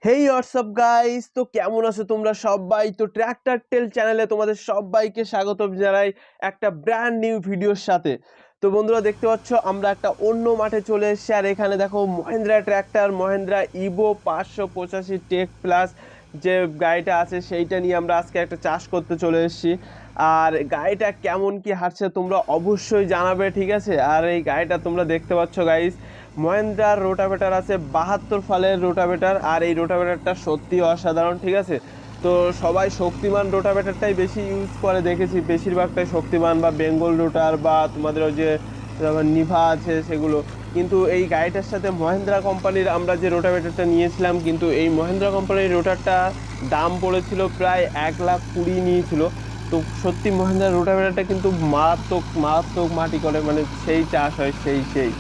হেই WhatsApp guys, তো কেমন আছো তোমরা সবাই? তো ট্র্যাক্টর টেল চ্যানেলে তোমাদের সবাইকে স্বাগত জানাই একটা ব্র্যান্ড নিউ ভিডিওর সাথে। তো বন্ধুরা দেখতে পাচ্ছ আমরা একটা অন্য মাঠে চলে এসেছি, আর এখানে দেখো Mahindra tractor, Mahindra Evo 585 tech plus যে গাড়িটা আছে সেইটা নিয়ে আমরা আজকে একটা চাষ করতে চলে এসেছি। আর গাড়িটা কেমন কি হাঁটছে তোমরা অবশ্যই জানাবে, ঠিক আছে? আর এই গাড়িটা তোমরা দেখতে পাচ্ছ গাইস, মহেন্দ্রার রোটাভেটার আছে 72 ফালের রোটাভেটার, আর এই রোটাভেটারটা সত্যি অসাধারণ, ঠিক আছে? তো সবাই শক্তিমান রোটাভেটারটাই বেশি ইউজ করে দেখেছি, বেশিরভাগটাই শক্তিমান বা বেঙ্গল রোটার বা তোমাদের ওই যে নিভা আছে সেগুলো। কিন্তু এই গাড়িটার সাথে মহেন্দ্রা কোম্পানির আমরা যে রোটাভেটারটা নিয়েছিলাম, কিন্তু এই মহেন্দ্রা কোম্পানির রোটারটা দাম পড়েছিল প্রায় 1,20,000 নিয়েছিল। তো সত্যি মহেন্দ্রা রোটাভেটারটা কিন্তু মারাত্মক মারাত্মক মাটি করে, মানে সেই চাষ হয় সেই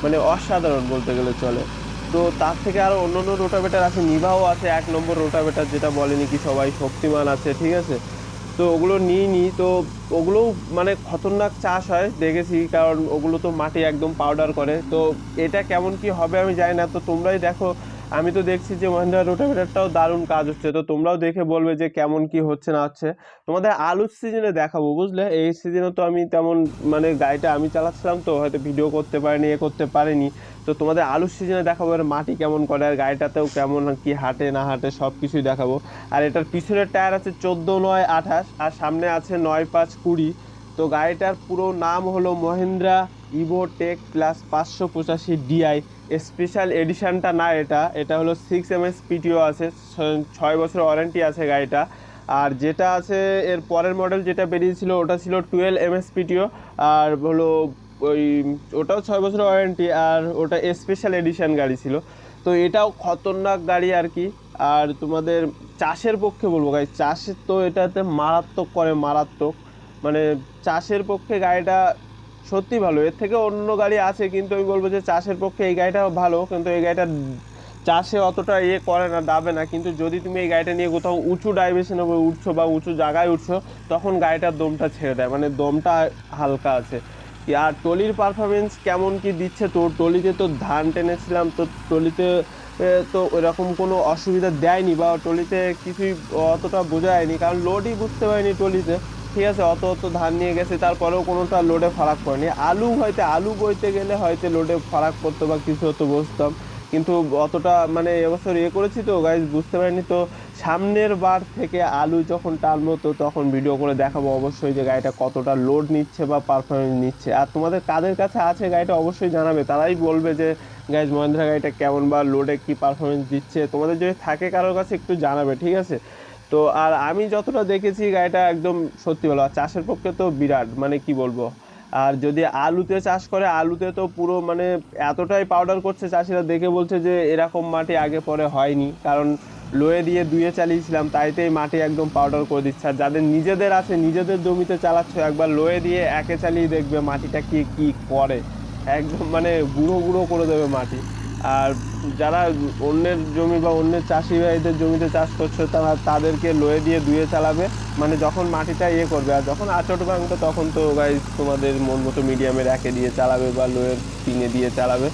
মানে অসাধারণ বলতে গেলে চলে। তো তার থেকে আরো অন্য অন্য রোটাভেটার আছে, নিভাও আছে 1 নম্বর রোটাভেটার, যেটা বলেনি কি সবাই, শক্তিমান আছে, ঠিক আছে? তো ওগুলো নিইনি। তো ওগুলো মানে খতরনাক চাষ হয় দেখেছি, কারণ ওগুলো তো মাটি একদম পাউডার করে। তো এটা কেমন কি হবে আমি জানি না, তো তোমরাই দেখো। আমি তো দেখছি যে মহেন্দ্রা রোটাভেটারটাও দারুণ কাজ হচ্ছে, তো তোমরাও দেখে বলবে যে কেমন কি হচ্ছে না হচ্ছে। তোমাদের আলুর সিজনে দেখাবো, বুঝলে? এই সিজনে তো আমি তেমন মানে গাড়িটা আমি চালাচ্ছিলাম, তো হয়তো ভিডিও করতে পারিনি, করতে পারিনি। তো তোমাদের আলুর সিজনে দেখাবো এর মাটি কেমন করে, আর গাড়িটাতেও কেমন কি হাঁটে না হাঁটে সব কিছুই দেখাবো। আর এটার পিছনের টায়ার আছে 14/9/28, আর সামনে আছে 9/5/20। তো গাড়িটার পুরো নাম হলো Mahindra Yuvo Tech Plus 585 DI। Special এডিশনটা না, এটা এটা হলো 6 MS PTO আছে, 6 বছর ওয়ারেন্টি আছে গাড়িটা। আর যেটা আছে এর পরের মডেল যেটা বেরিয়েছিল ওটা ছিল 12 MS PTO, আর হলো ওই ওটাও 6 বছর ওয়ারেন্টি, আর ওটা স্পেশাল এডিশন গাড়ি ছিল। তো এটাও খতরনাক গাড়ি আর কি। আর তোমাদের চাষের পক্ষে বলবো গাড়ি, চাষের তো এটাতে মারাত্মক করে, মারাত্মক মানে চাষের পক্ষে গাড়িটা সত্যি ভালো। এর থেকে অন্য গাড়ি আছে, কিন্তু আমি বলবো যে চাষের পক্ষে এই গাড়িটা ভালো। কিন্তু এই গাড়িটা চাষে অতটা ইয়ে করে না, দাবে না। কিন্তু যদি তুমি এই গাড়িটা নিয়ে কোথাও উঁচু ডাইমেনশনে উঠছো বা উঁচু জায়গায় উঠছো, তখন গাড়িটার দমটা ছেড়ে দেয়, মানে দমটা হালকা আছে। আর টলির পারফরমেন্স কেমন কি দিচ্ছে, তো টলিতে তো ধান টেনেছিলাম, তো টলিতে তো ওরকম কোনো অসুবিধা দেয়নি, বা টলিতে কিছুই অতটা বোঝা যায়নি, কারণ লোডই বুঝতে পারিনি টলিতে, ঠিক আছে? অত অত ধান নিয়ে গেছে, তারপরেও কোনোটা লোডে ফারাক পড়েনি। আলু বইতে গেলে হয়তো লোডে ফারাক পড়তো বা কিছু হতো, বুঝতাম। কিন্তু অতটা মানে এবছর ইয়ে করেছি তো গাইজ, বুঝতে পারিনি। তো সামনের বার থেকে আলু যখন টানবো, তো তখন ভিডিও করে দেখাবো অবশ্যই যে গাড়িটা কতটা লোড নিচ্ছে বা পারফরমেন্স নিচ্ছে। আর তোমাদের কাদের কাছে আছে গাড়িটা অবশ্যই জানাবে, তারাই বলবে যে গাইজ মহিন্দ্রা গাড়িটা কেমন বা লোডে কি পারফরমেন্স দিচ্ছে। তোমাদের যদি থাকে কারোর কাছে একটু জানাবে, ঠিক আছে? তো আর আমি যতটা দেখেছি গাড়িটা একদম সত্যি ভালো। আর চাষের পক্ষে তো বিরাট, মানে কি বলবো। আর যদি আলুতে চাষ করে, আলুতে তো পুরো মানে এতটাই পাউডার করছে, চাষিরা দেখে বলছে যে এরকম মাটি আগে পরে হয়নি, কারণ লোয়ে দিয়ে দুয়ে চালিয়েছিলাম, তাইতেই মাটি একদম পাউডার করে দিচ্ছে। আর যাদের নিজেদের আছে, নিজেদের জমিতে চালাচ্ছ, একবার লোয়ে দিয়ে একে চালিয়ে দেখবে মাটিটা কি কি করে, একদম মানে গুঁড়ো গুঁড়ো করে দেবে মাটি। আর যারা অন্যের জমি বা অন্যের চাষি ভাইদের জমিতে চাষ করছে, তাদেরকে লোয়ে দিয়ে দুয়ে চালাবে, মানে যখন মাটিটা ইয়ে করবে। আর যখন আঁচড় ভাঙবে তখন তো গাইজ তোমাদের মন মতো মিডিয়ামের একে দিয়ে চালাবে বা লোয়ের তিনে দিয়ে চালাবে।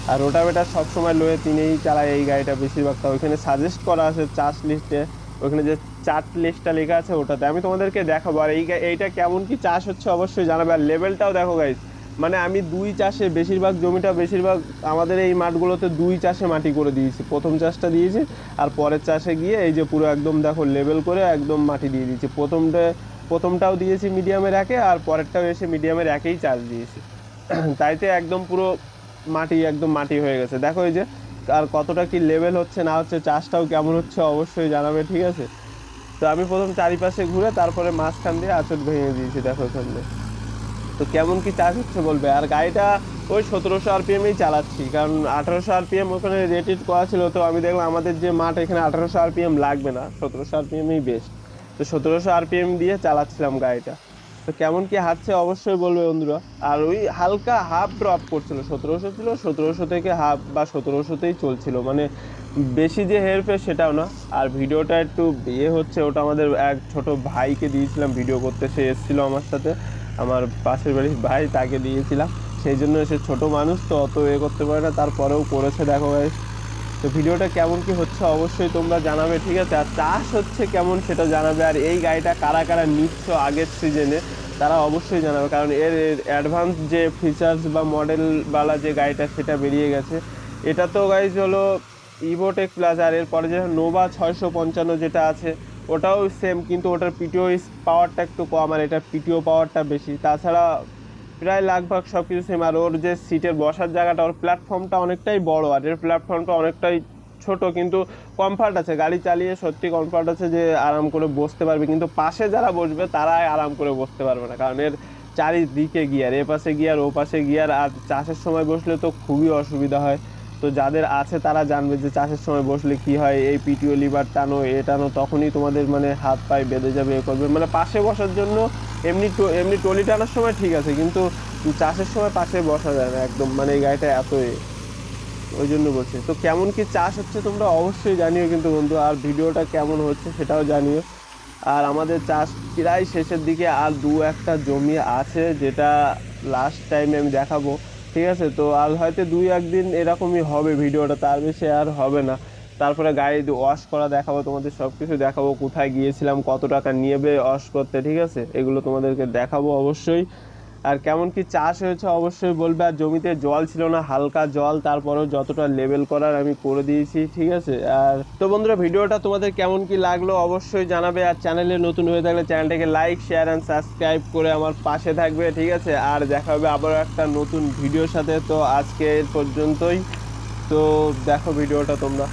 আর রোটাভেটার সবসময় লোয়ে তিনেই চালায় এই গাড়িটা বেশিরভাগটা। ওইখানে সাজেস্ট করা আছে চাষ লিস্টে, ওইখানে যে চার্ট লিস্টটা লেখা আছে ওটাতে আমি তোমাদেরকে দেখাবো। আর এইটা কেমন কি চাষ হচ্ছে অবশ্যই জানাবে। আর লেভেলটাও দেখো গাইজ, মানে আমি দুই চাষে বেশিরভাগ জমিটা, বেশিরভাগ আমাদের এই মাঠগুলোতে দুই চাষে মাটি করে দিয়েছি। প্রথম চাষটা দিয়েছি, আর পরের চাষে গিয়ে এই যে পুরো একদম দেখো লেভেল করে একদম মাটি দিয়ে দিয়েছি। প্রথমটাও দিয়েছি মিডিয়ামের একে, আর পরেরটাও এসে মিডিয়ামের একেই চাষ দিয়েছি। তাইতে একদম পুরো মাটি একদম মাটি হয়ে গেছে, দেখো এই যে। আর কতটা কি লেভেল হচ্ছে না হচ্ছে, চাষটাও কেমন হচ্ছে অবশ্যই জানাবে, ঠিক আছে? তো আমি প্রথম চারিপাশে ঘুরে তারপরে মাঝখান দিয়ে আঁচড় ভেঙে দিয়েছি, দেখো ওখানে। তো কেমন কি চার্জ হচ্ছে বলবে। আর গাড়িটা ওই 1700 RPM চালাচ্ছি, কারণ 1800 RPM ওখানে রেটেড করা ছিল। তো আমি দেখলাম আমাদের যে মাঠ, এখানে 1800 RPM লাগবে না, 1700 RPM বেস্ট। তো 1700 RPM দিয়ে চালাচ্ছিলাম গাড়িটা। তো কেমন কি হাঁটছে অবশ্যই বলবে বন্ধুরা। আর ওই হালকা হাফ ড্রপ করছিল, 1700 ছিল, 1700 থেকে হাফ বা 1700তেই চলছিল, মানে বেশি যে হেরফের সেটাও না। আর ভিডিওটা একটু ইয়ে হচ্ছে, ওটা আমাদের এক ছোট ভাইকে দিয়েছিলাম ভিডিও করতে, সে এসেছিল আমার সাথে, আমার পাশের বাড়ির ভাই, তাকে দিয়েছিলাম। সেই জন্য সে ছোট মানুষ তো অত এ করতে পারে না, তারপরেও করেছে, দেখো ভাই। তো ভিডিওটা কেমন কি হচ্ছে অবশ্যই তোমরা জানাবে, ঠিক আছে। আর চাষ হচ্ছে কেমন সেটা জানাবে। আর এই গাড়িটা কারা কারা নিচ্ছ আগের সিজনে তারা অবশ্যই জানাবে, কারণ এর অ্যাডভান্স যে ফিচার্স বা মডেলওয়ালা যে গাড়িটা সেটা বেরিয়ে গেছে। এটা তো গাইজ হলো ইভোটেক প্লাস, আর এরপরে যে নোভা 655 যেটা আছে ওটাও সেম, কিন্তু ওটার পিটিও পাওয়ারটা একটু কম আর এটার পিটিও পাওয়ারটা বেশি। তাছাড়া প্রায় লাগভাগ সব কিছু সেম। আর ওর যে সিটের বসার জায়গাটা, ওর প্ল্যাটফর্মটা অনেকটাই বড় আর এর প্ল্যাটফর্মটা অনেকটাই ছোট, কিন্তু কমফর্ট আছে, গাড়ি চালিয়ে সত্যি কমফর্ট আছে যে আরাম করে বসতে পারবে। কিন্তু পাশে যারা বসবে তারা আরাম করে বসতে পারবে না, কারণ এর চারিদিকে গিয়ার, এ পাশে গিয়ার ও পাশে গিয়ার। আর চাষের সময় বসলে তো খুবই অসুবিধা হয়। তো যাদের আছে তারা জানবে যে চাষের সময় বসলে কি হয়, এই পিটিও লিভার টানো এ টানো, তখনই তোমাদের মানে হাত পায়ে বেঁধে যাবে, এ করবে। মানে পাশে বসার জন্য এমনি টলি টানার সময় ঠিক আছে, কিন্তু চাষের সময় পাশে বসা যায় না একদম, মানে এই গাড়িটা এত ওই জন্য বলছি। তো কেমন কি চাষ হচ্ছে তোমরা অবশ্যই জানিও কিন্তু বন্ধু, আর ভিডিওটা কেমন হচ্ছে সেটাও জানিও। আর আমাদের চাষ প্রায় শেষের দিকে, আর দু একটা জমি আছে যেটা লাস্ট টাইমে আমি দেখাবো, ঠিক আছে। তো আর হয়তো 2-1 দিন এরকমই হবে ভিডিওটা, তার বেশি আর হবে না। তারপরে গাড়ি ওয়াশ করা দেখাবো তোমাদের, সব কিছু দেখাবো, কোথায় গিয়েছিলাম, কত টাকা নিয়েবে ওয়াশ করতে, ঠিক আছে, এগুলো তোমাদেরকে দেখাবো অবশ্যই। আর কেমন কি চাষ হয়েছে অবশ্যই বলবে। আর জমিতে জল ছিল না, হালকা জল, তারপরেও যতটা লেভেল করার আমি করে দিয়েছি, ঠিক আছে। আর তো বন্ধুরা ভিডিওটা তোমাদের কেমন কি লাগলো অবশ্যই জানাবে। আর চ্যানেলে নতুন হয়ে থাকলে চ্যানেলটাকে লাইক শেয়ার অ্যান্ড সাবস্ক্রাইব করে আমার পাশে থাকবে, ঠিক আছে। আর দেখা হবে আবারও একটা নতুন ভিডিওর সাথে। তো আজকে এর পর্যন্তই, তো দেখো ভিডিওটা তোমরা।